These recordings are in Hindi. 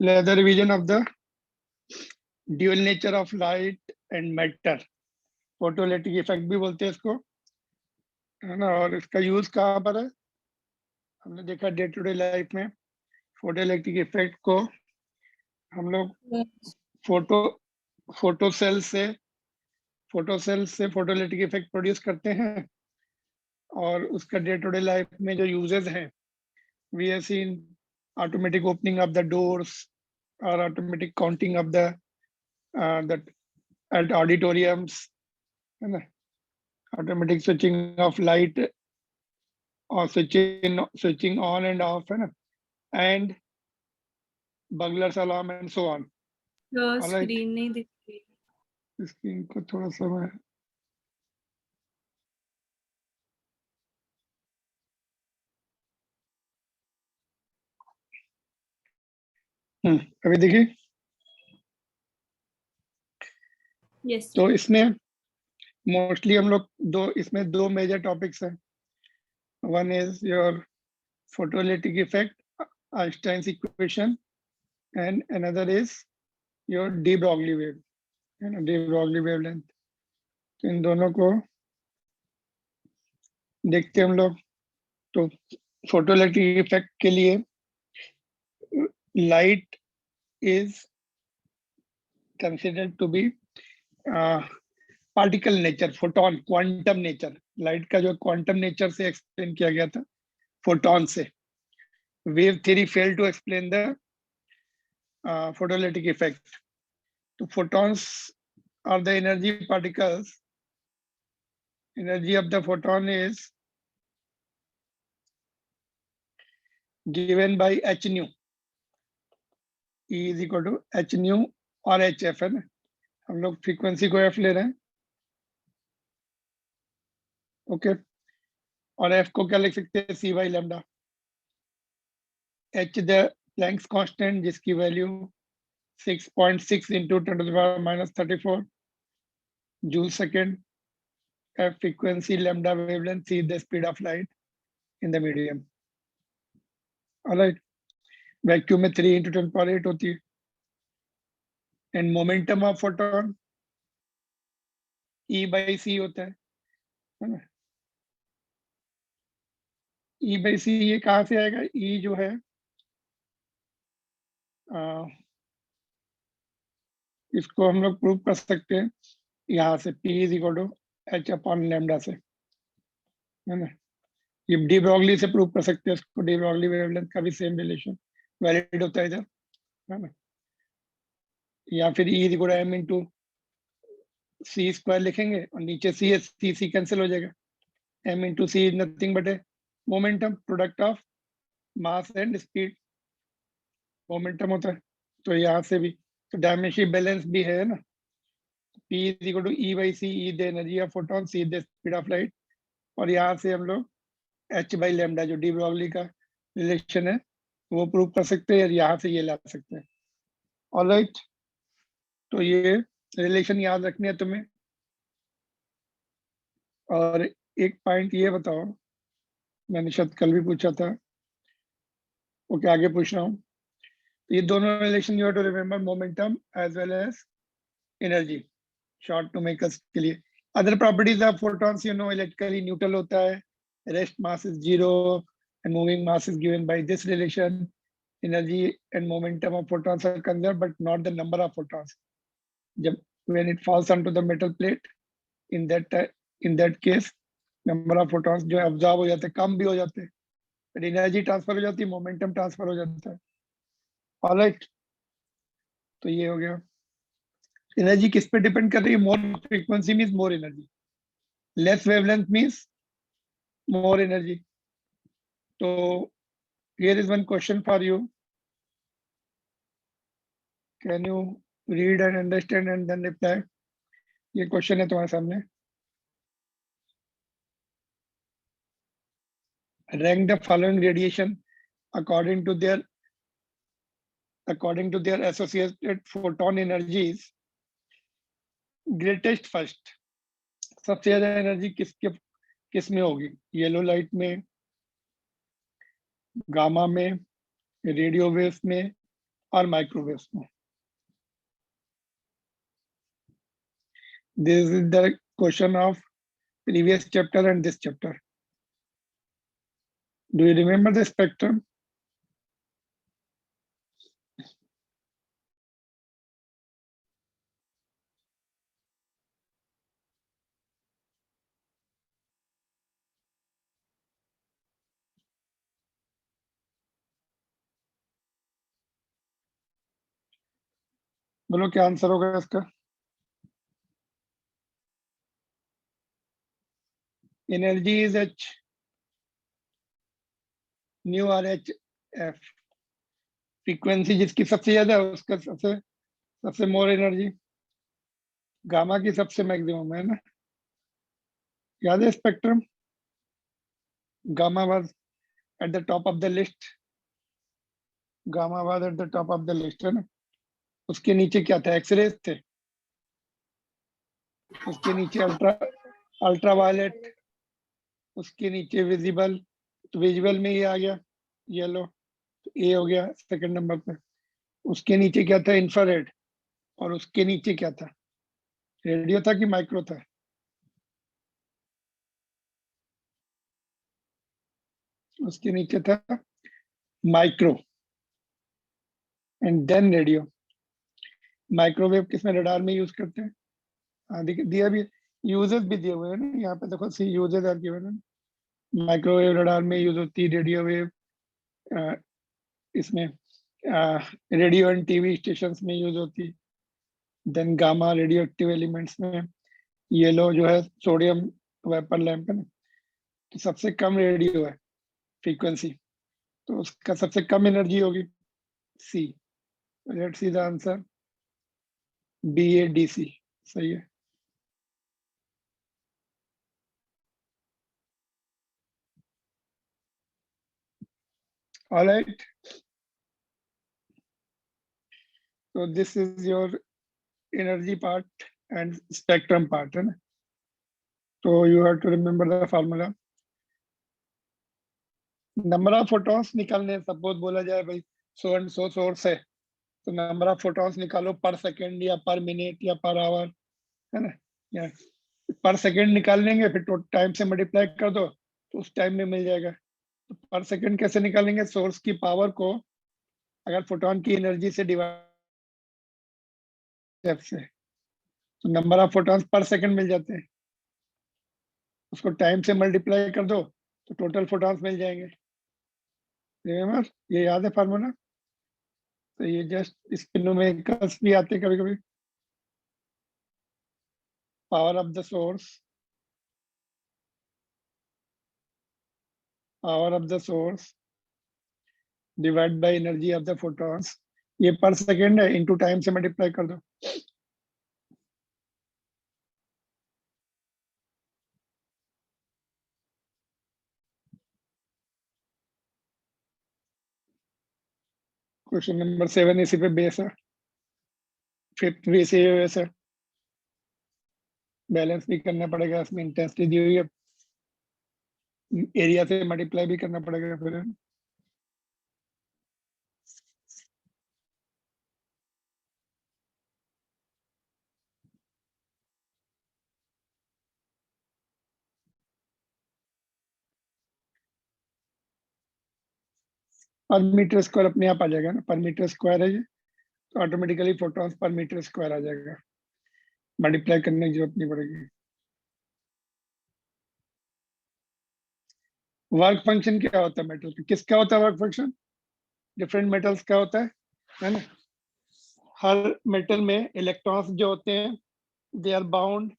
the revision of the dual nature of light and matter, photoelectric effect भी बोलते हैं इसको, है ना। और इसका यूज कहाँ पर है, हमने देखा डे टू डे लाइफ में फोटोइलेक्ट्रिक इफेक्ट को हम लोग फोटो फोटो सेल से फोटोइलेक्ट्रिक इफेक्ट प्रोड्यूस करते हैं, और उसका डे टू डे लाइफ में जो यूजेस हैं, we have seen automatic opening of the doors और automatic counting of the that at auditoriums, है ना, ऑटोमेटिक स्विचिंग ऑफ लाइट और स्विचिंग ऑन एंड ऑफ, है ना, and burglars alarm and so on. Alright, screen नहीं दिख रही, स्क्रीन को थोड़ा सा मैं अभी देखिए। यस तो इसमें मोस्टली हम लोग इसमें दो मेजर टॉपिक्स हैं। One is your photoelectric effect, Einstein's equation, and another is your de Broglie wave, है ना, डी ब्रॉगली वेवलेंथ। तो इन दोनों को देखते हैं हम लोग। तो फोटोइलेक्ट्रिक इफेक्ट के लिए light is considered to be particle nature, photon, quantum nature. Light का जो क्वांटम नेचर से एक्सप्लेन किया गया था फोटोन से। Wave theory fail to explain the photoelectric effect. So photons are the energy particles. Energy of the photon is given by h nu. E is equal to h nu और hf, है ना। हम लोग फ्रीक्वेंसी को f ले रहे हैं, ओके। और f को क्या लिख सकते हैं, c by lambda। h the Planck's constant, जिसकी value 6.6 into 10⁻⁻34 joule second. f frequency, lambda wavelength, c the speed of light in the medium। Alright, vacuum में 3 into 10⁸ होती है। And momentum of photon E by C होता है ना। E by C ये कहाँ से आएगा, E जो है इसको हम लोग प्रूव कर सकते हैं यहाँ से, P is equal to h/λ से, है ना। ये डी ब्रॉगली से प्रूव कर सकते हैं इसको, डी ब्रॉगली वेवलेंथ का भी सेम रिलेशन वैलिड होता है इधर, है ना। या फिर E is equal to m into c square लिखेंगे, और नीचे c है, c कैंसिल हो जाएगा। m into c is nothing but a momentum, product of mass and speed, momentum होता है। तो यहाँ से भी तो डायमेंशन बैलेंस भी है ना। P is equal to E by C, E the energy of photon, C the speed of light। और यहाँ से हम लोग h by lambda जो डी ब्रॉगली का रिलेशन है वो प्रूव कर सकते हैं, यहाँ से ये ला सकते हैं। ऑलराइट, तो ये रिलेशन याद रखनी है तुम्हें। और एक पॉइंट ये बताओ, मैंने शायद कल भी पूछा था, ओके आगे पूछ रहा हूँ। ये दोनों relation you have to remember, momentum as well as energy, short to make us के लिए। Other properties of photons, you know, electrically neutral होता है, rest mass is 0 and moving mass is given by this relation. energy and momentum of photons are conserved but not the number of photons। जब when it falls onto the metal plate, in that case number of photons जो absorb हो जाते हैं कम भी हो जाते हैं, but energy ट्रांसफर हो जाती है, मोमेंटम ट्रांसफर हो जाता है। ऑलराइट, तो ये हो गया। एनर्जी किस पे डिपेंड कर रही है, more frequency means more energy, less wavelength means more energy. तो here is one question for you, can you read and understand and then reply। ये क्वेश्चन है तुम्हारे सामने। Rank the following radiation according to their associated photon energies, greatest first। सबसे ज्यादा एनर्जी किस में होगी, येलो लाइट में, गामा में, रेडियो वेव्स में, और माइक्रोवेव्स में. This is the question of previous chapter and this chapter. Do you remember the spectrum? बोलो क्या आंसर होगा इसका. Energy is H new R H F. Frequency जिसकी सबसे ज्यादा है उसका सबसे सबसे मोर एनर्जी. गामा की सबसे मैक्सिमम है ना. याद है spectrum. Gamma was at the top of the list. Gamma was at the top of the list है ना. उसके नीचे क्या था. एक्सरेज थे. उसके नीचे अल्ट्रा अल्ट्रावायलेट. उसके नीचे विजिबल. तो विजिबल में ये आ गया येलो. तो ए हो गया सेकंड नंबर पे. उसके नीचे क्या था. इंफ्रारेड. और उसके नीचे क्या था. रेडियो था कि माइक्रो था. उसके नीचे था micro and then radio. Microwave किसमें रडार में यूज करते हैं. हाँ दिया भी. यूजेस भी दिए हुए हैं ना यहाँ पे. देखो सी यूजेस आर गिवन है. माइक्रोवेव रडार में यूज होती है. रेडियो वेव इसमें रेडियो एंड टीवी स्टेशंस में यूज होती है. Then gamma radioactive elements में. येलो जो है सोडियम वेपर लैंप है ना. तो सबसे कम रेडियो है फ्रीक्वेंसी. तो उसका सबसे कम एनर्जी होगी C. Let's see the answer. BADC सही है. All right. So this is your energy part and spectrum part है ना. So you have to remember the formula. Number of photons निकालने. सपोज बोला जाए भाई सो एंड सो सोर्स है. तो नंबर ऑफ फोटॉन्स निकालो पर सेकेंड या पर मिनट या पर आवर है ना. या पर सेकेंड निकाल लेंगे फिर तो टाइम से मल्टीप्लाई कर दो तो उस टाइम में मिल जाएगा. तो पर सेकेंड कैसे निकालेंगे. सोर्स की पावर को अगर फोटोन की एनर्जी से डिवाइड से तो number of photons per second मिल जाते हैं. उसको टाइम से मल्टीप्लाई कर दो तो टोटल फोटॉन्स मिल जाएंगे. रिमेम्बर ये याद है फार्मूला. तो ये जस्ट स्पिनो में कस भी आते कभी कभी. Power of the source. Power of the source divide by energy of the photons. ये पर सेकेंड है इनटू टाइम से मल्टीप्लाई कर दो. क्वेश्चन नंबर 7 इसी पे बेस है. फिफ्थ भी इसी पे बेस है. बैलेंस भी करना पड़ेगा. इसमें इंटेंसिटी दी हुई है. एरिया से मल्टीप्लाई भी करना पड़ेगा फिर. पर मीटर स्क्वायर अपने आप आ जाएगा ना. पर मीटर स्क्वायर है ये. तो automatically photons per metre square आ जाएगा. मल्टीप्लाई करने की जरूरत नहीं पड़ेगी. वर्क फंक्शन क्या होता है मेटल का. किसका होता है वर्क फंक्शन. डिफरेंट मेटल्स का होता है ना. हर मेटल में इलेक्ट्रॉन्स जो होते हैं दे आर बाउंड.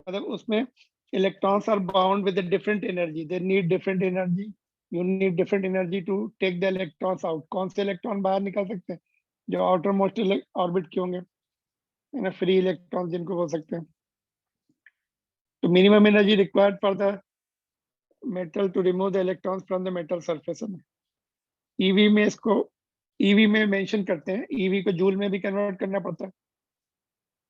मतलब उसमें electrons are bound with different energy. They need different energy. You need different energy to take the electrons out. कौन से इलेक्ट्रॉन बाहर निकल सकते हैं. जो आउटर मोस्ट ऑर्बिट के होंगे है ना. फ्री इलेक्ट्रॉन जिनको बोल सकते हैं. तो minimum energy required for the metal to remove the electrons from the metal surface. EV में इसको ईवी में मेंशन करते हैं. ईवी को जूल में भी कन्वर्ट करना पड़ता है.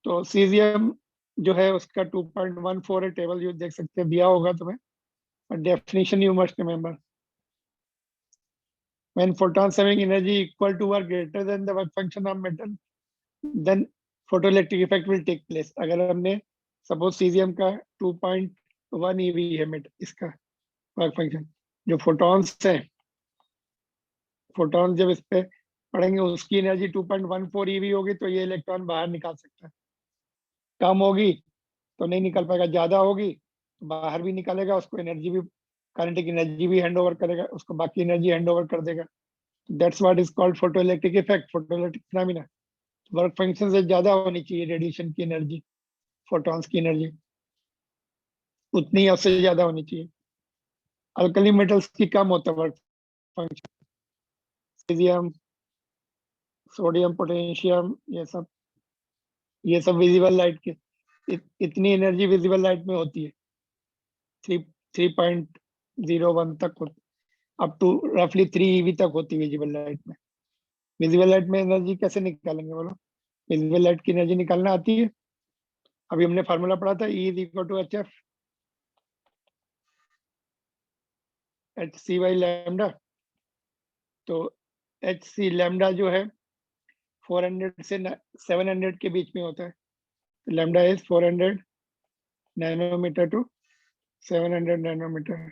तो सीजियम जो है उसका 2.14 है. टेबल जो देख सकते हैं दिया होगा तुम्हें. Definition you must remember. when photons having energy equal to or greater than the work function of metal, then photoelectric effect will take place. अगर हमने suppose cesium का 2.1 eV है इसका वर्क फंक्शन, जो फोटॉन्स है, फोटॉन जब इस पे पढ़ेंगे उसकी एनर्जी 2.14 eV होगी, तो ये इलेक्ट्रॉन बाहर निकाल सकता है। कम होगी तो नहीं निकल पाएगा, ज्यादा होगी तो बाहर भी निकालेगा, उसको एनर्जी भी, काइनेटिक एनर्जी भी हैंड ओवर करेगा, उसको बाकी एनर्जी हैंड ओवर कर देगा। That's what is called photoelectric effect, photoelectric phenomena. Work function से ज्यादा होनी चाहिए रेडिएशन की एनर्जी, फोटॉन्स की एनर्जी उतनी या उससे ज्यादा होनी चाहिए। अल्कली मेटल्स की कम होता है work function, caesium, sodium, potassium, ये सब विजिबल लाइट के इतनी एनर्जी विजिबल लाइट में होती है 3.01 तक होती, अप टू रफली 3 eV तक होती है विजिबल लाइट में। विजिबल लाइट में एनर्जी कैसे निकालेंगे बोलो? विजिबल लाइट की एनर्जी निकालना आती है? अभी हमने फार्मूला पढ़ा था, E is equal to HF HC by lambda. तो HC लैम्डा जो है 400 से 700 के बीच में होता है। Lambda is 400 nanometre to 700 nanometre.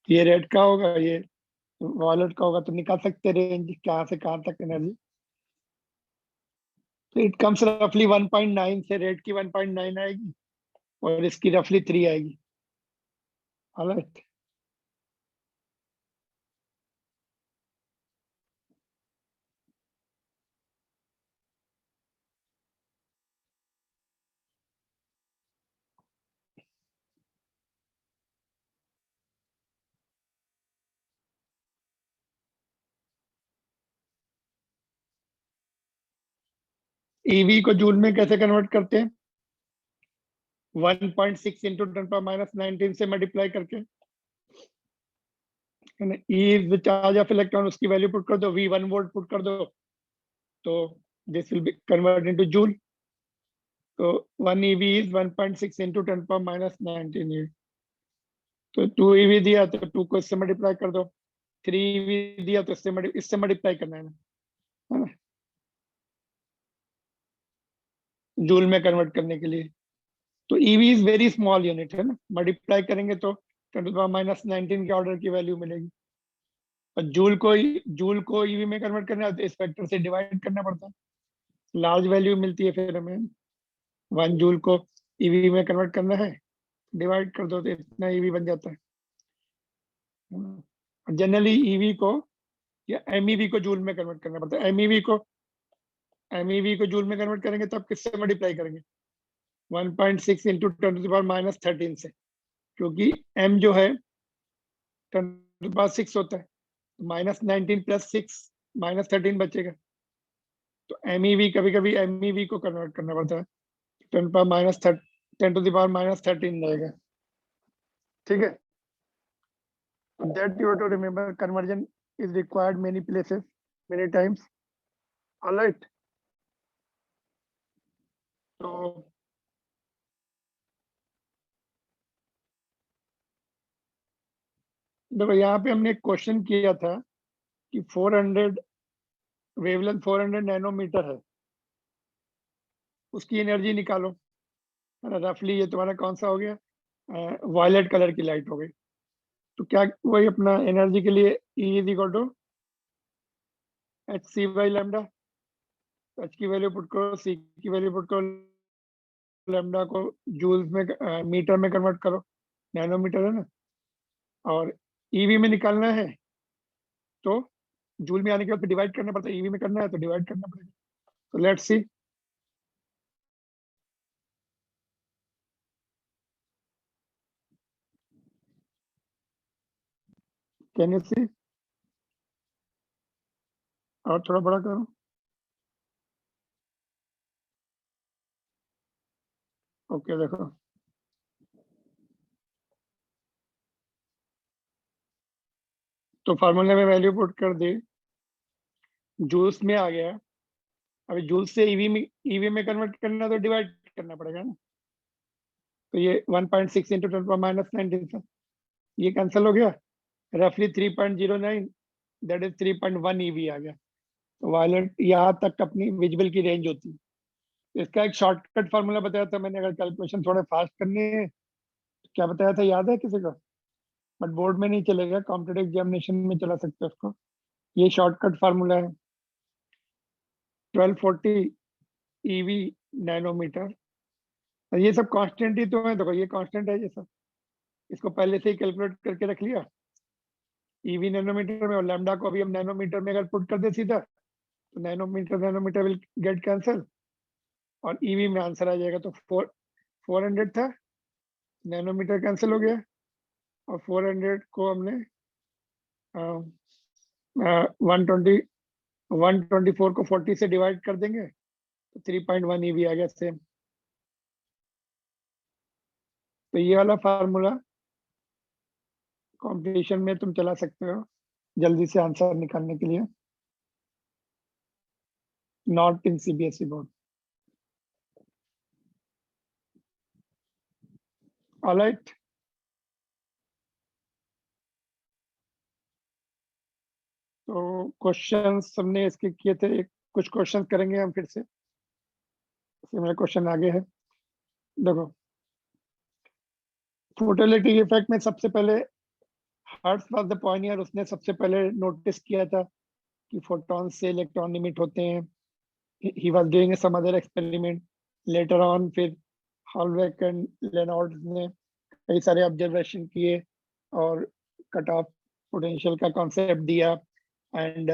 ये रेड का होगा, ये वॉलेट का होगा, तो निकाल सकते रेंज कहाँ से कहाँ तक एनर्जी। तो इट कम्स रफली 1.9 से रेड की 1.9 आएगी और इसकी रफली 3 आएगी। ऑलराइट, ईवी को जूल में कैसे कन्वर्ट करते हैं? 1.6 इंटू 10⁻19 से मल्टीप्लाई करके, ई चार्ज ऑफ इलेक्ट्रॉन, उसकी वैल्यू पुट कर दो, V1 वोल्ट पुट कर दो, तो this will be convert into joule. तो 1 EV इज 1.6 इंटू 10⁻19। तो 2 EV दिया तो 2 को इससे मल्टीप्लाई कर दो, 3 EV दिया तो इससे मल्टीप्लाई करना है ना, जूल में कन्वर्ट करने के लिए। तो EV is very small unit है ना, मल्टीप्लाई करेंगे तो 10⁻19 के ऑर्डर की वैल्यू मिलेगी। और जूल को ईवी में कन्वर्ट करना है तो इस फैक्टर से डिवाइड करना पड़ता है, लार्ज वैल्यू मिलती है फिर हमें। 1 जूल को ईवी में कन्वर्ट करना है, डिवाइड कर दो तो इतना ईवी बन जाता है। जनरली ईवी को या एमईवी को जूल में कन्वर्ट करना पड़ता है। एमईवी को जूल में कन्वर्ट करेंगे तब किससे मल्टीप्लाई करेंगे? 1.6 इंटू 10⁻13 से, क्योंकि m जो है 10⁻6 होता है, -19 + 6 -13 बचेगा। तो एमईवी कभी कभी एमईवी को कन्वर्ट करना पड़ता है, 10⁻13 रहेगा। ठीक है, that you have to remember, conversion is required many places, many times. All right, तो देखो यहाँ पे हमने एक क्वेश्चन किया था कि 400 वेवलेंथ 400 नैनोमीटर है, उसकी एनर्जी निकालो। रफली ये तुम्हारा कौन सा हो गया? वायलेट कलर की लाइट हो गई। तो क्या वही अपना एनर्जी के लिए E is equal to HC by lambda, H की वैल्यू पुट करो, C की वैल्यू पुट करो, लैम्डा को जूल्स में मीटर में कन्वर्ट करो, नैनोमीटर है ना, और ईवी में निकालना है तो जूल में आने के बाद डिवाइड करना पड़ता है, ईवी में करना है तो डिवाइड करना पड़ेगा। तो let's see, can you see? और थोड़ा बड़ा करो, ओके देखो, तो फार्मूले में वैल्यू पुट कर दी, जूल्स में आ गया। अभी जूल्स से ईवी में कन्वर्ट करना तो डिवाइड करना पड़ेगा ना। तो ये 1.6 इंटू 10⁻19 से ये कैंसिल हो गया, रफली 3.09 दैट इज 3.1 EV आ गया। तो वायलेट यहाँ तक अपनी विजिबल की रेंज होती है। इसका एक शॉर्टकट फार्मूला बताया था मैंने, अगर कैलकुलेशन थोड़े फास्ट करने हैं, क्या बताया था याद है किसी को? बट बोर्ड में नहीं चलेगा, कॉम्पिटेटिव एग्जामिनेशन में चला सकते हो उसको। ये शॉर्टकट फार्मूला है 1240 EV नैनोमीटर। ये सब कांस्टेंट ही तो है, देखो ये कांस्टेंट है ये सब, इसको पहले से ही कैलकुलेट करके रख लिया EV नैनोमीटर में, और लैम्डा को अभी हम नैनोमीटर में अगर पुट कर दे सीधा, तो नैनोमीटर विल गेट कैंसल और EV में आंसर आ जाएगा। तो 400 था, नैनोमीटर कैंसिल हो गया, और 400 को हमने 124 को 40 से डिवाइड कर देंगे तो 3.1 EV आ गया सेम। तो ये वाला फार्मूला कंपटीशन में तुम चला सकते हो जल्दी से आंसर निकालने के लिए, not in CBSE board. Alright, तो क्वेश्चंस हमने इसके किए थे, कुछ क्वेश्चंस करेंगे हम फिर से, सिमिलर क्वेश्चन आगे है। देखो फोटोलिटिक इफेक्ट में सबसे पहले हर्ट्ज वाज द पॉइनियर, उसने सबसे पहले नोटिस किया था कि फोटॉन से इलेक्ट्रॉन इमिट होते हैं। He was doing some other experiment later on, फिर हॉलवेक एंड लेनार्ड ने कई सारे ऑब्जर्वेशन किए और कट ऑफ पोटेंशियल का कॉन्सेप्ट दिया, एंड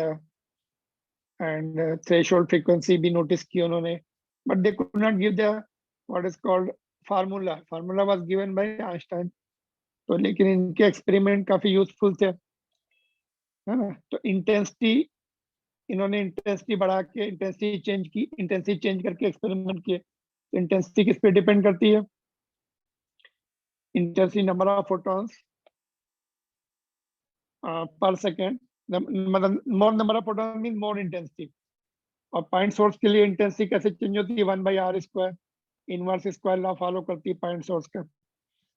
थ्रेशोल्ड फ्रीक्वेंसी भी नोटिस की उन्होंने, but they could not give the what is called formula was given by Einstein. तो लेकिन इनके एक्सपेरिमेंट काफी यूजफुल थे, है ना। तो इंटेंसिटी, इन्होंने इंटेंसिटी बढ़ा के इंटेंसिटी चेंज करके एक्सपेरिमेंट किए। तो इंटेंसिटी किस पे डिपेंड करती है? Intensity number of photons per second, मतलब more number of photon mean more intensity. और पॉइंट सोर्स के लिए इंटेंसिटी कैसे चेंज होती है? 1/r², inverse square law follow करती है पॉइंट सोर्स का।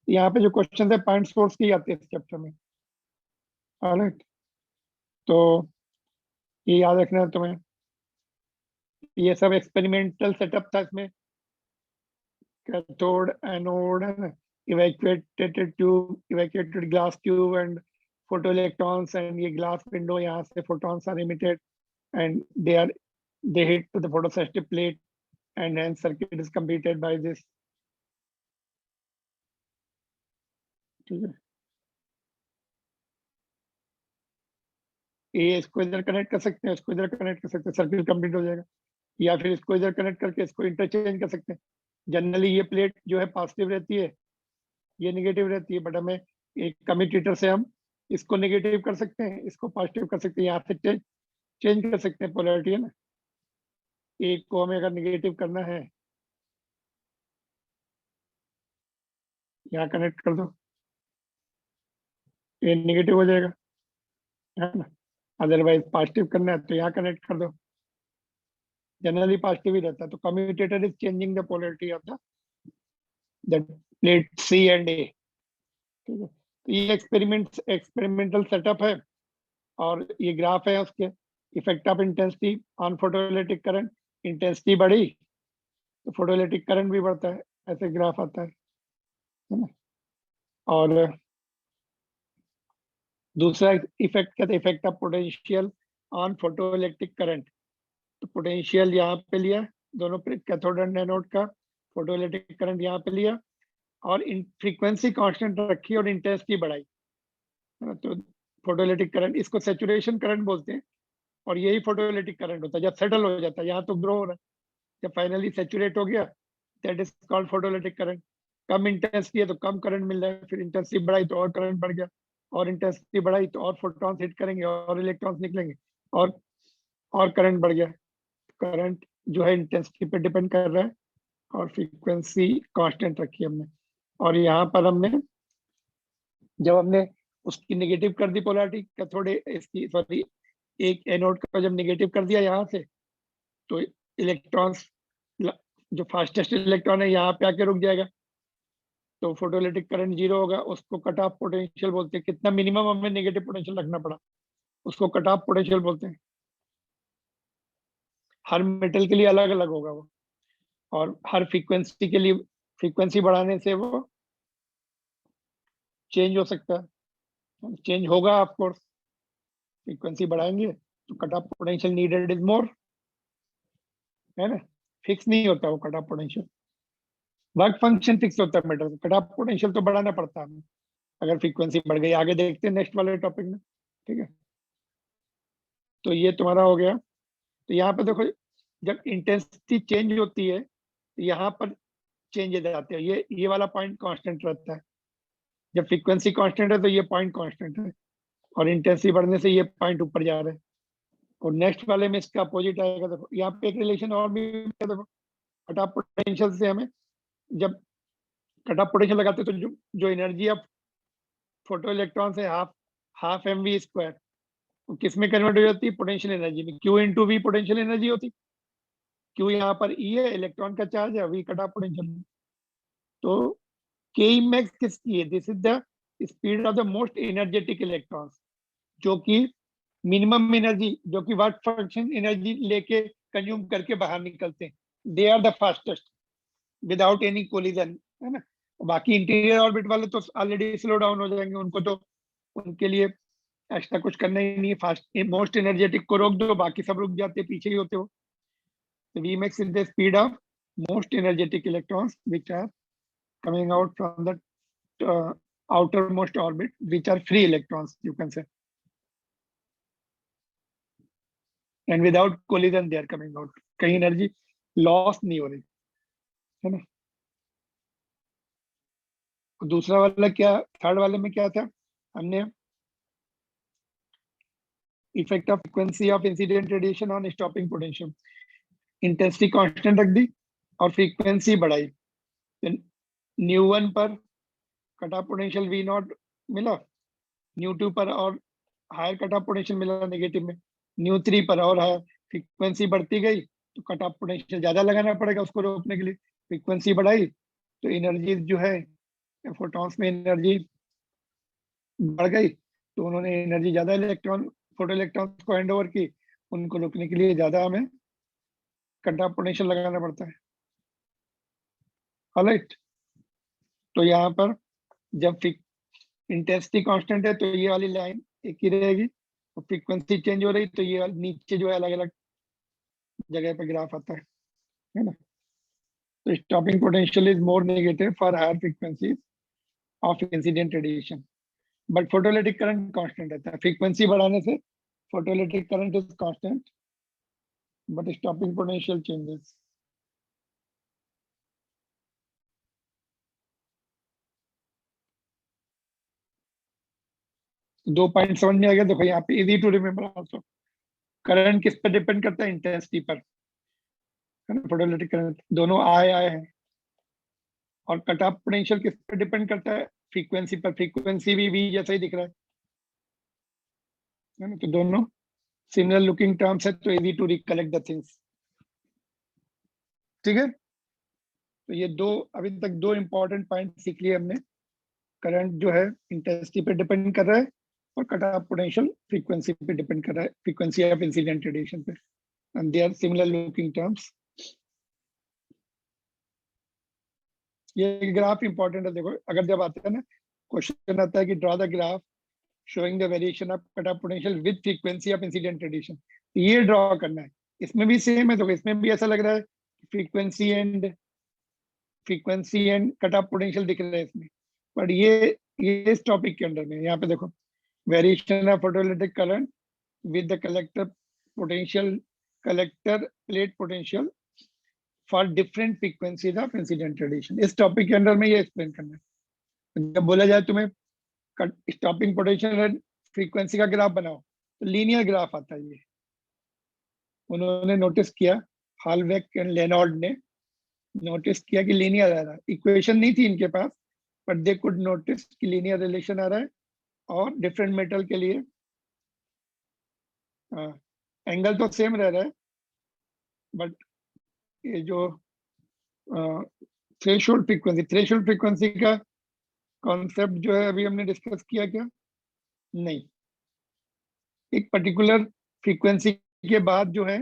यहाँ पे जो क्वेश्चन है पॉइंट सोर्स की आते हैं इस चैप्टर में, ऑलराइट। तो ये याद रखना है तुम्हें, ये सब एक्सपेरिमेंटल सेटअप था इसमें, कैथोड एनोड है ना, evacuated glass tube and photoelectrons, and ये ग्लास विंडो, यहाँ से photons are emitted and they hit to the photosensitive plate and then circuit is completed by this, ठीक है। ये इसको इधर कनेक्ट कर सकते हैं, इसको इधर कनेक्ट कर सकते हैं, सर्किट कंप्लीट हो जाएगा। या फिर इसको इधर कनेक्ट करके इसको इंटरचेंज कर सकते हैं। जनरली ये प्लेट जो है पॉजिटिव रहती है, ये नेगेटिव रहती है, बट हमें एक कम्यूटेटर से हम इसको नेगेटिव कर सकते हैं, इसको पॉजिटिव कर सकते हैं, यहाँ से चेंज कर सकते हैं पोलैरिटी, है ना। एक को हमें अगर नेगेटिव करना है, यहाँ कनेक्ट कर दो, ये नेगेटिव हो जाएगा, है ना। अदरवाइज पॉजिटिव करना है तो यहाँ कनेक्ट कर दो, जनरली पॉजिटिव ही रहता है। तो commutator is changing the polarity of the plate C and A, ठीक है। तो ये एक्सपेरिमेंटल सेटअप है, और ये ग्राफ है उसके, effect of intensity on photoelectric current. Intensity बढ़ी तो फोटोइलेक्ट्रिक करंट भी बढ़ता है, ऐसे ग्राफ आता है ना। और दूसरा इफेक्ट क्या था? Effect of potential on photoelectric current. तो पोटेंशियल यहाँ पे लिया, दोनों कैथोड एंड एनोड का, फोटोइलेक्ट्रिक करंट यहाँ पे लिया, और फ्रीक्वेंसी कांस्टेंट रखी और इंटेंसिटी बढ़ाई, है ना। तो फोटोइलेक्ट्रिक करंट, इसको सैचुरेशन करंट बोलते हैं, और यही फोटोइलेक्ट्रिक करंट होता है जब सेटल हो जाता है, यहाँ तो ग्रो हो रहा है, जब फाइनली सैचुरेट हो गया, that is called photoelectric current. Come intensity है तो कम करंट मिल रहा है, फिर इंटेंसिटी बढ़ाई तो और करंट बढ़ गया, और इंटेंसिटी बढ़ाई तो और फोटॉन्स हिट करेंगे और इलेक्ट्रॉन्स निकलेंगे, और करंट बढ़ गया। करंट जो है इंटेंसिटी पे डिपेंड कर रहा है, और फ्रीक्वेंसी कांस्टेंट रखी हमने। और यहाँ पर हमने जब हमने उसकी नेगेटिव कर दी पोलैरिटी का, थोड़े इसकी सॉरी एक एनोड का जब नेगेटिव कर दिया यहाँ से, तो इलेक्ट्रॉन्स, जो फास्टेस्ट इलेक्ट्रॉन है यहाँ पे आके रुक जाएगा, तो फोटोइलेक्ट्रिक करंट जीरो होगा। उसको कट ऑफ पोटेंशियल बोलते हैं। कितना मिनिमम हमें नेगेटिव पोटेंशियल रखना पड़ा, उसको कट ऑफ पोटेंशियल बोलते हैं। हर मेटल के लिए अलग अलग होगा वो, और हर फ्रीक्वेंसी के लिए फ्रीक्वेंसी बढ़ाने से वो चेंज हो सकता है, चेंज होगा ऑफ कोर्स। फ्रीक्वेंसी बढ़ाएंगे तो cut off potential needed is more, है ना। फिक्स नहीं होता वो cut off potential, work function fix होता है मेटल का, कट ऑफ पोटेंशियल तो बढ़ाना पड़ता है हमें अगर फ्रीक्वेंसी बढ़ गई। आगे देखते हैं नेक्स्ट वाले टॉपिक में, ठीक है। तो ये तुम्हारा हो गया। तो यहाँ पे देखो, जब इंटेंसिटी चेंज होती है तो यहाँ पर चेंजेस आते हैं, ये वाला पॉइंट कांस्टेंट रहता है। जब फ्रीक्वेंसी कांस्टेंट है तो ये पॉइंट कांस्टेंट है, और इंटेंसिटी बढ़ने से ये पॉइंट ऊपर जा रहा है। और नेक्स्ट वाले में इसका अपोजिट आएगा। देखो यहाँ पे एक रिलेशन और भी है, देखो कट ऑफ पोटेंशियल से हमें, जब कट ऑफ पोटेंशियल लगाते हैं तो जो एनर्जी ऑफ फोटो इलेक्ट्रॉन है हाफ एम वी स्क्वायर, किस में कन्वर्ट हो जाती है, पोटेंशियल एनर्जी में। Q into v potential energy होती, क्यू यहाँ पर ई है, इलेक्ट्रॉन का चार्ज है, वी कट ऑफ पोटेंशियल। तो के मैक्स किसकी है, this is the speed of the most energetic electrons, जो कि मिनिमम एनर्जी, जो कि वर्क फंक्शन एनर्जी लेके कंज्यूम करके बाहर निकलते हैं, they are the fastest without any collision, है ना। बाकी इंटीरियर ऑर्बिट वाले तो ऑलरेडी स्लो डाउन हो जाएंगे, उनको तो उनके लिए एक्स्ट्रा कुछ करना ही नहीं है। फास्ट मोस्ट एनर्जेटिक को रोक दो, बाकी सब रुक जाते, पीछे ही होते हो। तो v max is the speed of most energetic electrons which are coming out from the outermost orbit, which are free electrons, you can say, and without collision they are coming out, कहीं एनर्जी लॉस नहीं हो रही, है ना। दूसरा वाला क्या, थर्ड वाले में क्या था, हमने effect of frequency of incident radiation on stopping potential, intensity constant रख दी और फ्रीक्वेंसी बढ़ाई। न्यू 1 पर cut off potential v naught मिला, न्यू 2 पर और हायर कट ऑफ पोटेंशियल मिला नेगेटिव में, न्यू 3 पर और हायर फ्रीक्वेंसी बढ़ती गई तो कट ऑफ पोटेंशियल ज्यादा लगाना पड़ेगा उसको रोकने के लिए। फ्रीक्वेंसी बढ़ाई तो एनर्जी जो है फोटॉन्स में एनर्जी बढ़ गई, तो उन्होंने एनर्जी ज्यादा इलेक्ट्रॉन फोटो इलेक्ट्रॉन्स को हैंड ओवर की, उनको रोकने के लिए ज्यादा हमें कट ऑफ पोटेंशियल लगाना पड़ता है। ऑलराइट, तो यहाँ पर जब इंटेंसिटी कांस्टेंट है तो ये वाली लाइन एक ही रहेगी, और फ्रीक्वेंसी चेंज हो रही तो ये नीचे जो है अलग अलग जगह पे ग्राफ आता है ना। तो stopping potential is more negative for higher frequencies of incident radiation, but photoelectric current constant रहता है। फ्रीक्वेंसी बढ़ाने से photoelectric current is constant, but stopping potential changes. दो पॉइंट समझ में आ गया। देखो यहाँ पे easy to remember also, current किस पर डिपेंड करता है, इंटेंसिटी पर, है ना। फोटोइलेक्ट्रिक करंट दोनों आए हैं, और कट ऑफ पोटेंशियल किस पर डिपेंड करता है, फ्रीक्वेंसी पर। फ्रीक्वेंसी भी वी जैसा ही दिख रहा है ना। तो दोनों सिमिलर लुकिंग टर्म्स है, तो easy to recollect the things, ठीक है। तो ये दो अभी तक दो इंपॉर्टेंट पॉइंट सीख लिए हमने। करंट जो है इंटेंसिटी पे डिपेंड कर रहा है, और कट ऑफ पोटेंशियल फ्रीक्वेंसी पे डिपेंड कर रहा है, फ्रीक्वेंसी ऑफ इंसिडेंट रेडिएशन पे, and they are similar looking terms. ये ग्राफ इंपॉर्टेंट है। देखो अगर जब आता है ना, क्वेश्चन आता है कि draw the graph showing the variation of cut off potential with frequency of incident radiation, ये ड्रॉ करना है। इसमें भी सेम है, तो इसमें भी ऐसा लग रहा है frequency and cut off potential दिख रहा है इसमें, बट ये इस टॉपिक के अंडर में। यहाँ पे देखो, variation of photoelectric current with the collector plate potential for different frequencies of incident radiation, इस टॉपिक के अंडर में ये एक्सप्लेन करना है। जब बोला जाए तुम्हें स्टॉपिंग पोटेंशियल एंड फ्रीक्वेंसी का ग्राफ बनाओ, तो लीनियर ग्राफ आता है। ये उन्होंने नोटिस किया, हॉलवेक एंड लेनॉर्ड ने नोटिस किया कि लीनियर आ रहा है। इक्वेशन नहीं थी इनके पास, बट दे कुड नोटिस कि लीनियर रिलेशन आ रहा है, और डिफरेंट मेटल के लिए एंगल तो सेम रह रहा है, बट ये जो थ्रेशोल्ड फ्रीक्वेंसी का कॉन्सेप्ट जो है अभी हमने डिस्कस किया क्या, नहीं। एक पर्टिकुलर फ्रीक्वेंसी के बाद जो है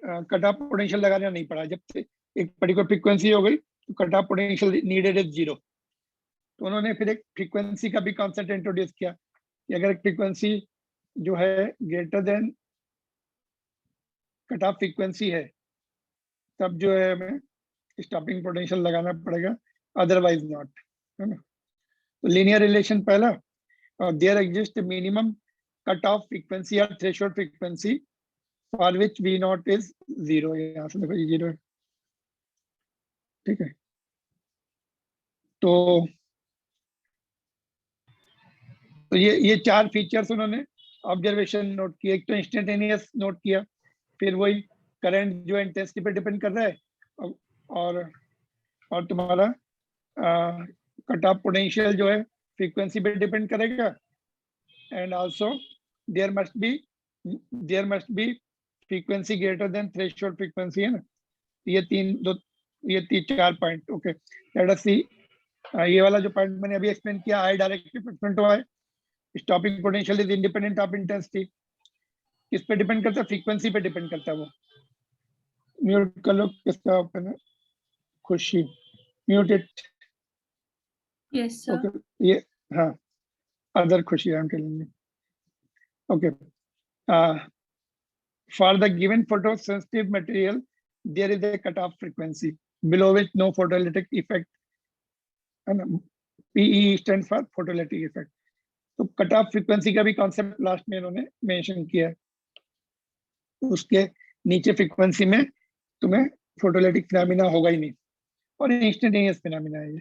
कट ऑफ पोटेंशियल लगाना नहीं पड़ा। जब से एक पर्टिकुलर फ्रीक्वेंसी हो गई तो cut off potential needed is 0। तो उन्होंने फिर एक फ्रीक्वेंसी का भी कॉन्सेप्ट इंट्रोड्यूस किया कि अगर एक फ्रीक्वेंसी जो है greater than cut off frequency है, तब जो है हमें स्टॉपिंग पोटेंशियल लगाना पड़ेगा, अदरवाइज नॉट, है ना। तो लीनियर रिलेशन पहला, और there exist minimum cut off frequency या threshold frequency for which v naught is 0। यहाँ से देखो ये 0 है, ठीक है। तो ये चार फीचर्स उन्होंने ऑब्जर्वेशन नोट किए। एक तो इंस्टेंटेनियस नोट किया, फिर वही करंट जो इंटेंसिटी पे डिपेंड कर रहा है, और तुम्हारा कट ऑफ पोटेंशियल जो है फ्रीक्वेंसी पे डिपेंड करेगा, and also there must be frequency greater than threshold frequency, है ना। ये चार point. Okay, let us see. ये वाला जो पॉइंट मैंने अभी एक्सप्लेन किया, I directly proportional to I, stopping potential is independent of intensity. किस पे डिपेंड करता है? फ्रीक्वेंसी पे डिपेंड करता है वो। म्यूट कर लो, किसका ओपन है? खुशी, mute it. Yes, sir. Okay, ये हाँ, अदर खुशी I am telling you. Okay, for the given photosensitive material there is a cutoff frequency below which no photoelectric effect, and PE stands for photoelectric effect। तो कट ऑफ फ्रीक्वेंसी का भी कॉन्सेप्ट लास्ट में इन्होंने मेंशन किया है। उसके नीचे फ्रीक्वेंसी में तुम्हें फोटोइलेक्ट्रिक फिनोमिना होगा ही नहीं, और इंस्टेंटेनियस फिनोमिना है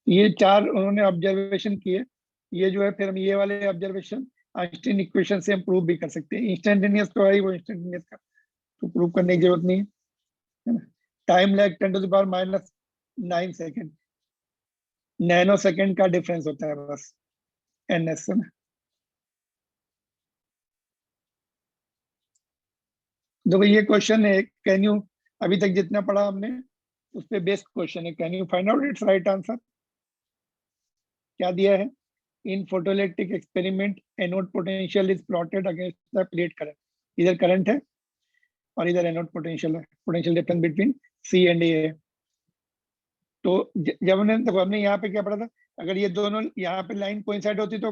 ये चार उन्होंने ऑब्जर्वेशन किए। ये जो है फिर हम ये वाले ऑब्जर्वेशन आइंस्टीन इक्वेशन से हम प्रूव भी कर सकते हैं। इंस्टेंटेनियस तो है ही, वो इंस्टेंटेनियस का तो प्रूव करने की जरूरत नहीं है ना। Time lag 10⁻⁹ second, nano second का डिफरेंस होता है बस, NS में। देखो ये क्वेश्चन है, कैन यू, अभी तक जितना पढ़ा हमने उस पर बेस्ड क्वेश्चन है, can you find out its right answer. क्या दिया है? In photoelectric experiment anode potential is plotted against the plate current. इधर करंट है और इधर एनोड पोटेंशियल है, potential difference between C and A है। तो जब हमने यहाँ पे क्या पढ़ा था, अगर ये दोनों यहाँ पे लाइन कोइंसाइड होती तो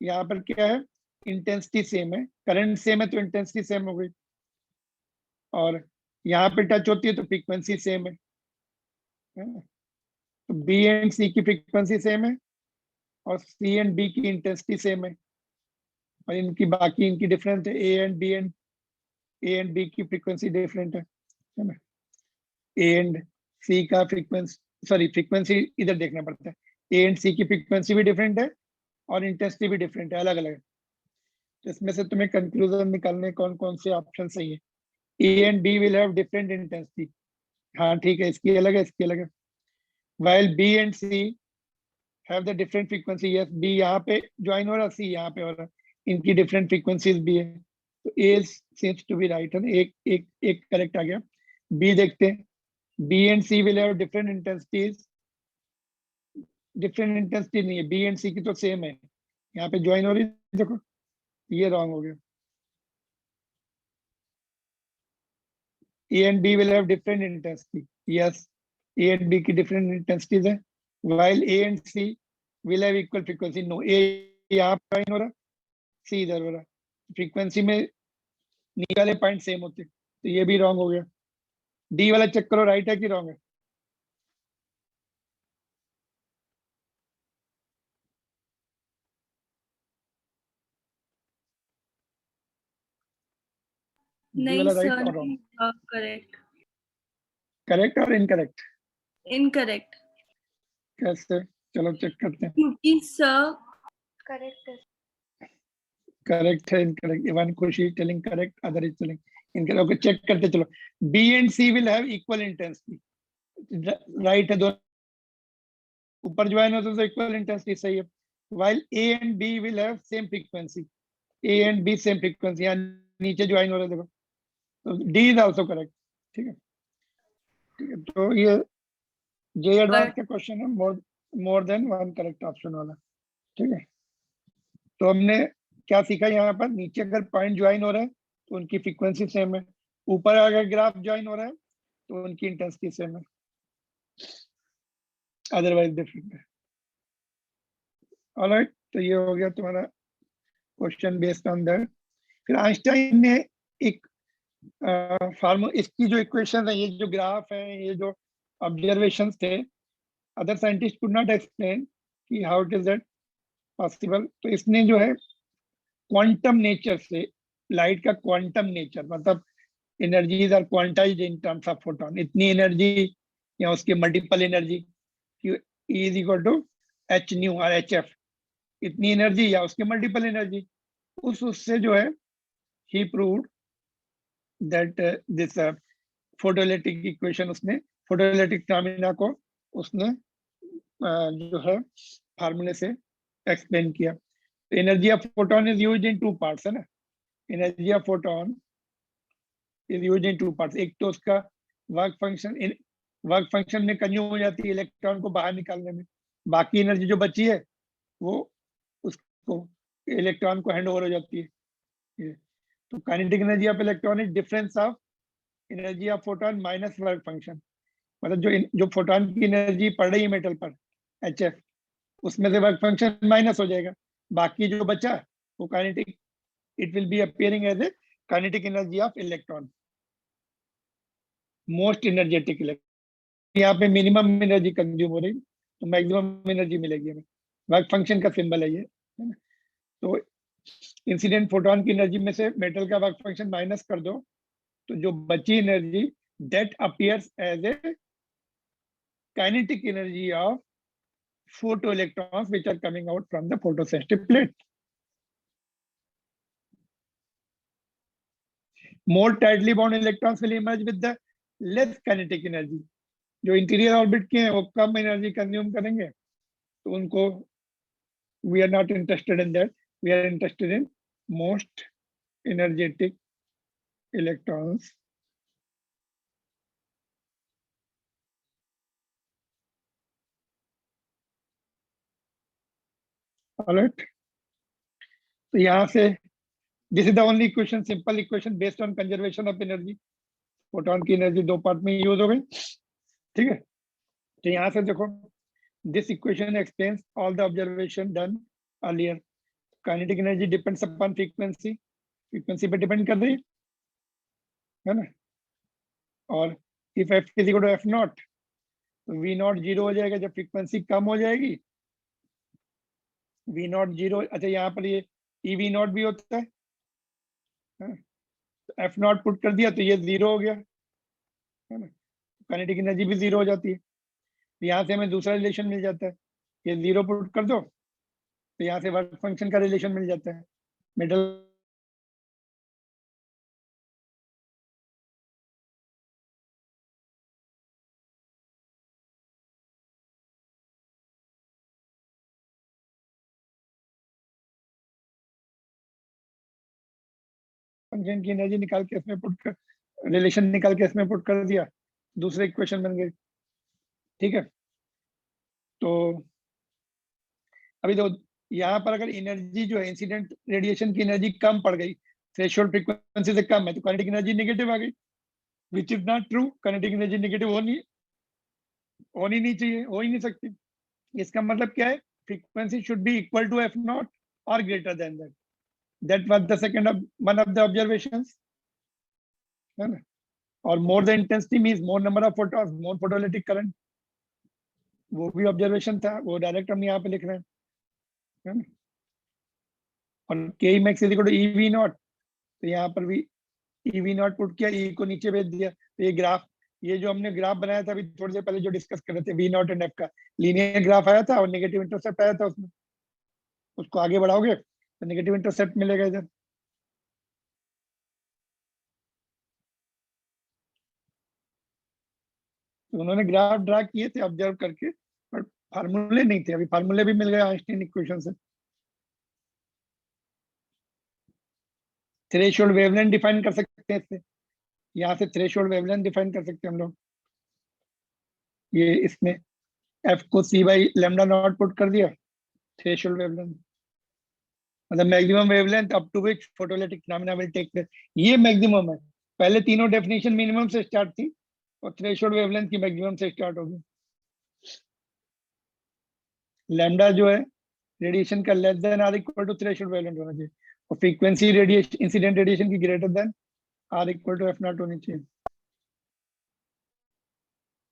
यहाँ पर क्या है, इंटेंसिटी सेम है, करंट सेम है तो इंटेंसिटी सेम हो गई, और यहाँ पे टच होती है तो फ्रीक्वेंसी सेम है। तो B एंड C की फ्रीक्वेंसी सेम है और C एंड B की इंटेंसिटी सेम है, और इनकी बाकी इनकी डिफरेंट है, A एंड B की फ्रीक्वेंसी डिफरेंट है ना। A एंड C का फ्रीक्वेंसी इधर देखना पड़ता है। A एंड C की फ्रीक्वेंसी भी डिफरेंट है और इंटेंसिटी भी डिफरेंट है, अलग अलग है। तो इसमें से तुम्हें कंक्लूजन निकालने कौन कौन से ऑप्शन सही है। A and B will have different intensity, हाँ ठीक है, इसकी अलग है, इसकी अलग है। while B and C have the different frequency, yes, B यहाँ पे ज्वाइन हो रहा, C यहाँ पे हो रहा, इनकी डिफरेंट फ्रीक्वेंसीज भी है। तो A seems to be right है ना, एक करेक्ट आ गया। B देखते हैं, B and C will have different intensities, different intensity नहीं है, B एंड C की तो सेम है, यहाँ पे ज्वाइन हो रही, देखो ये रॉन्ग हो गया। A and B will have different intensity, yes, A and B की different intensities है, while A and C will have equal frequency, no, A यहाँ पे ज्वाइन हो रहा, C इधर हो रहा, फ्रीक्वेंसी में नीचे वाले पॉइंट सेम होते, तो ये भी रॉन्ग हो गया। डी वाला चेक करो, राइट है कि रॉन्ग है। डी वाला नहीं राइट सर, और रॉन्ग? करेक्ट। करेक्ट और इनकरेक्ट? इनकरेक्ट। कैसे? चलो चेक करते हैं। क्योंकि सर करेक्ट है। करेक्ट है, इनकरेक्ट, वन खुशी telling correct, other is telling incorrect. Okay, check करते चलो। B and C will have equal intensity, right है, दोनों ऊपर ज्वाइन होते तो इक्वल इंटेंसिटी, सही है। while A and B will have same frequency, A and B same frequency, यहाँ नीचे ज्वाइन हो रहे देखो, तो D is also correct, ठीक है, ठीक है। तो ये जे एडवांस का क्वेश्चन है, more than one correct option वाला, ठीक है। तो हमने क्या सीखा यहाँ पर, नीचे अगर पॉइंट ज्वाइन हो रहा है तो उनकी फ्रीक्वेंसी सेम है, ऊपर अगर ग्राफ ज्वाइन हो रहा है तो उनकी इंटेंसिटी सेम है, अदरवाइज डिफरेंट है। ऑलराइट, तो ये हो गया तुम्हारा क्वेश्चन बेस्ड ऑन दैट। फिर आइंस्टाइन ने एक फार्मू इसकी जो इक्वेशन है, ये जो ग्राफ है, ये जो ऑब्जर्वेशंस थे, other scientist could not explain कि how it is that possible. तो इसने जो है क्वांटम नेचर से, लाइट का क्वांटम नेचर मतलब energies are quantized in terms of photon, इतनी एनर्जी या उसके multiple energy, E is equal to h nu और एच एफ, इतनी एनर्जी या उसके मल्टीपल एनर्जी, उससे जो है ही proved that this photoelectric equation, उसने फोटोइलेक्ट्रिक फिनोमेना को उसने जो है फार्मूले से एक्सप्लेन किया। तो energy of photon is used in 2 parts है ना, energy of photon is used in 2 parts. एक तो उसका वर्क फंक्शन में कंज्यूम हो जाती है इलेक्ट्रॉन को बाहर निकालने में, बाकी एनर्जी जो बची है वो उसको इलेक्ट्रॉन को हैंड ओवर हो जाती है। तो kinetic energy of electron is difference of energy of photon minus work function, मतलब जो फोटोन की एनर्जी पड़ रही है मेटल पर एच एफ, उसमें से वर्क फंक्शन माइनस हो जाएगा, बाकी जो बचा वो kinetic, it will be appearing as a kinetic energy of electron, most energetic electron. यहाँ पे मिनिमम एनर्जी कंज्यूम हो रही तो मैक्सिमम एनर्जी मिलेगी हमें, वर्क फंक्शन का सिंबल है ये, है ना। तो इंसिडेंट फोटोन की एनर्जी में से मेटल का वर्क फंक्शन माइनस कर दो, तो जो बची energy that appears as a kinetic energy of photoelectrons which are coming out from the photosensitive plate. More tightly bound electrons will emerge with the less kinetic energy. जो इंटीरियर ऑर्बिट के हैं वो कम एनर्जी कंज्यूम करेंगे, तो उनको we are not interested in that. We are interested in most energetic electrons. All right. तो यहाँ से this is the only equation, simple equation based on conservation of energy. Photon की एनर्जी 2 पार्ट में यूज हो गई, ठीक है। तो यहाँ से देखो, this equation explains all the observation done earlier. Kinetic energy depends upon frequency, frequency पे डिपेंड कर रही है ना। और if f is equal to f not, तो v नॉट 0 हो जाएगा जब फ्रीक्वेंसी कम हो जाएगी, v नॉट 0। अच्छा, यहाँ पर ये e v नॉट भी होता है, तो f नॉट पुट कर दिया तो ये 0 हो गया, है ना। काइनेटिक एनर्जी भी 0 हो जाती है। यहाँ से हमें दूसरा रिलेशन मिल जाता है, ये 0 पुट कर दो तो यहाँ से वर्क फंक्शन का रिलेशन मिल जाता है। मेटल फंक्शन की एनर्जी निकाल के इसमें पुट कर, रिलेशन निकाल के इसमें पुट कर दिया, दूसरे इक्वेशन बन गई, ठीक है। तो अभी तो यहाँ पर अगर एनर्जी जो है इंसिडेंट रेडिएशन की एनर्जी कम पड़ गई, थ्रेशोल्ड फ्रीक्वेंसी से कम है, तो काइनेटिक एनर्जी नेगेटिव आ गई, which is not true. Kinetic energy negative होनी नहीं चाहिए, हो ही नहीं सकती। इसका मतलब क्या है, frequency should be equal to F naught और greater than that. That was the second one of the observations, है ना। और more the intensity means more number of photons, more photoelectric current, वो भी ऑब्जर्वेशन था, वो डायरेक्ट हम यहाँ पे लिख रहे हैं, है ना। और K max is equal to E V naught, तो यहाँ पर भी ई वी नॉट पुट किया, ई को नीचे भेज दिया। तो ये ग्राफ, ये जो हमने ग्राफ बनाया था अभी थोड़ी देर पहले जो डिस्कस कर रहे थे, वी नॉट एंड एफ का लीनियर ग्राफ आया था और नेगेटिव इंटरसेप्ट आया था उसमें, उसको आगे बढ़ाओगे तो नेगेटिव इंटरसेप्ट मिलेगा इधर। तो उन्होंने ग्राफ ड्रा किए थे ऑब्जर्व करके, बट फार्मूले नहीं थे, अभी फार्मूले भी मिल गए आइंस्टीन इक्वेशन से। थ्रेशोल्ड वेवलेंथ डिफाइन कर सकते हैं इससे, यहाँ से थ्रेशोल्ड वेवलेंथ डिफाइन कर सकते हैं हम लोग। ये इसमें एफ को C by lambda naught put कर दिया, थ्रेशोल्ड वेवलेंथ। मतलब maximum wavelength up to which photolytic phenomena will take place, ये मैक्सिमम है। पहले तीनों डेफिनेशन मिनिमम से स्टार्ट थी और थ्रेशोल्ड वेवलेंथ की मैक्सिमम से स्टार्ट होगी। लैम्डा जो है रेडिएशन का less than or equal to threshold wavelength होना चाहिए, और फ्रीक्वेंसी रेडिएशन इंसिडेंट रेडिएशन की greater than or equal to F naught होनी चाहिए,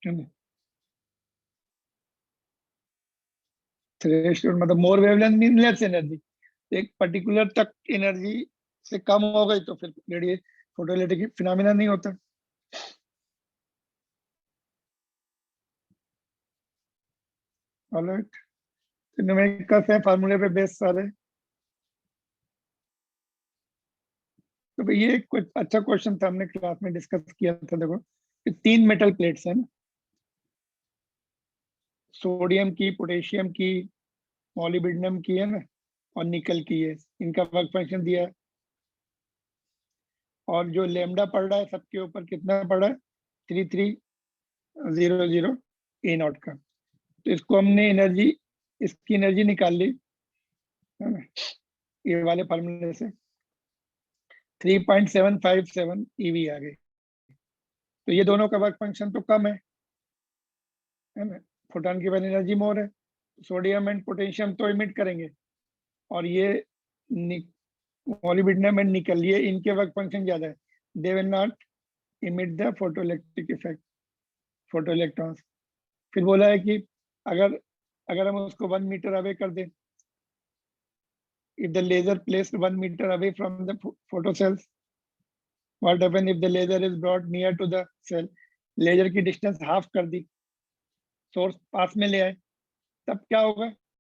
है ना। थ्रेशोल्ड मतलब मोर वेवलेंथ मीन लेस एनर्जी, एक पर्टिकुलर तक एनर्जी से कम हो गई तो फिर रेडिए फोटोलिटिक फिनोमेना नहीं होता। ऑलराइट, तो न्यूमेरिकल्स है फार्मूले पे बेस सारे। तो भाई ये कुछ अच्छा क्वेश्चन था, हमने क्लास में डिस्कस किया था। देखो कि 3 मेटल प्लेट्स हैं ना, सोडियम की, पोटेशियम की, मॉलिब्डेनम की, है ना, और निकल की है। इनका वर्क फंक्शन दिया है, और जो लेमडा पड़ रहा है सबके ऊपर कितना पड़ रहा है, 3300 ए नॉट का। तो इसको हमने एनर्जी, इसकी एनर्जी निकाल ली, है ना, ये वाले फार्मूले से 3.757 ईवी आ गई। तो ये दोनों का वर्क फंक्शन तो कम है ना, फोटॉन की पास एनर्जी मोर है, सोडियम एंड पोटेशियम तो इमिट करेंगे, और ये मॉलिब्डेनम एंड निकल, ये इनके वर्क फंक्शन ज्यादा है, they will not emit the photoelectric effect, photo electrons. फिर बोला है कि अगर अगर हम उसको 1 मीटर अवे कर दें, if the laser placed 1 meter away from the photo cells, what happen if the laser is brought near to the cell, laser की डिस्टेंस हाफ कर दी, सोर्स पास में ले आए, तब क्या होगा,